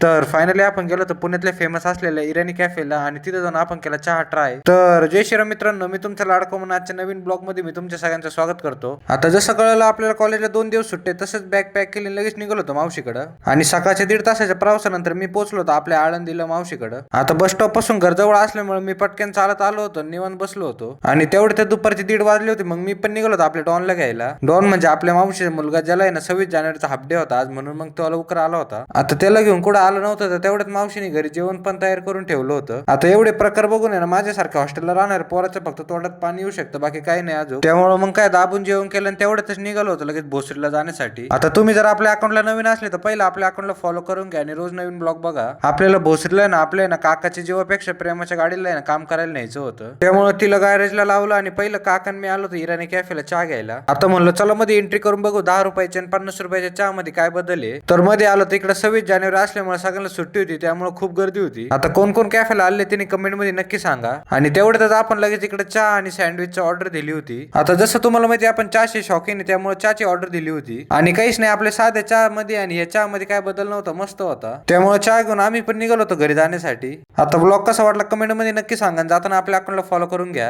तर फायनली आपण गेलो तर पुण्यातल्या फेमस असलेल्या इराणी कॅफेला आणि तिथे जाऊन आपण केला चहा ट्राय. तर जय श्रीराम मित्रांनो, मी तुमचा लाडको म्हणून आजच्या नवीन ब्लॉग मध्ये मी तुमच्या सगळ्यांचं स्वागत करतो. आता जसं कळलं आपल्याला कॉलेजला 2 दिवस सुट्टे, तसंच बॅग पॅक केली लगेच निघालो होतो मावशीकडं. आणि सकाळच्या 1.5 तासाच्या प्रवासानंतर मी पोहोचलो होतो आपल्या आळंदीला मावशीकडं. आता बस स्टॉप पासून घर जवळ असल्यामुळे मी पटकन चालत आलो होतो, निवांत बसलो होतो. आणि तेवढे त्या दुपारची 1:30 वाजले होते. मग मी पण निघालो होतो आपल्या डॉनला घ्यायला. डॉन म्हणजे आपल्या मावशीचा मुलगा, ज्याला आहे ना 26 जानेवारीचा हाफ डे होता आज, म्हणून मग तो लवकर आला होता. आता त्याला घेऊन कुठं आलं नव्हतं, तर तेवढ्यात मावशीने घरी जेवण पण तयार करून ठेवलं होतं. आता एवढे प्रकार बघून आहे ना माझ्यासारख्या हॉस्टेलला राहणार पोराचं फक्त तोंडात पाणी येऊ शकतं, बाकी काही नाही अजून. त्यामुळे मग काय दाबून जेवण केलं आणि तेवढ्यातच निघालो होतो लगेच भोसरीला जाण्यासाठी. आता तुम्ही जर आपल्या अकाउंटला नवीन असले तर पहिला आपल्या अकाउंटला फॉलो करून घ्या आणि रोज नवीन ब्लॉग बघा. आपल्याला भोसरीला ना आपल्या ना काकाच्या जीवापेक्षा प्रेमाच्या गाडीला आहे ना काम करायला न्यायचं होतं. त्यामुळे तिला गॅरेजला लावलं आणि पहिलं काकान मी आलो होतो इराणी कॅफेला चहा घ्यायला. आता म्हणलं चला मध्ये एंट्री करून बघू 10 रुपयाच्या आणि 50 रुपयाच्या चहा मध्ये काय बदल आहे. तर मध्ये आलो तर इकडे 26 जानेवारी असल्यामुळे सगळ्यांना सुट्टी होती, त्यामुळे खूप गर्दी होती. आता कोण कोण कॅफेला आले त्यांनी कमेंट मध्ये नक्की सांगा. आणि तेवढ्यातच आपण लगेच इकडे चहा आणि सँडविचची ऑर्डर दिली होती. आता जसं तुम्हाला माहिती आपण चहाचे शौकीन आहे, त्यामुळे चहाची ऑर्डर दिली होती. आणि काहीच नाही, आपल्या साध्या चहा मध्ये आणि ह्या चहा मध्ये काय बदल नव्हता, मस्त होता. त्यामुळे चहा घेऊन आम्ही पण निघालो होतो घरी जाण्यासाठी. आता ब्लॉग कसा वाटला कमेंट मध्ये नक्की सांगा. जाताना आपल्या अकाउंटला फॉलो करून घ्या.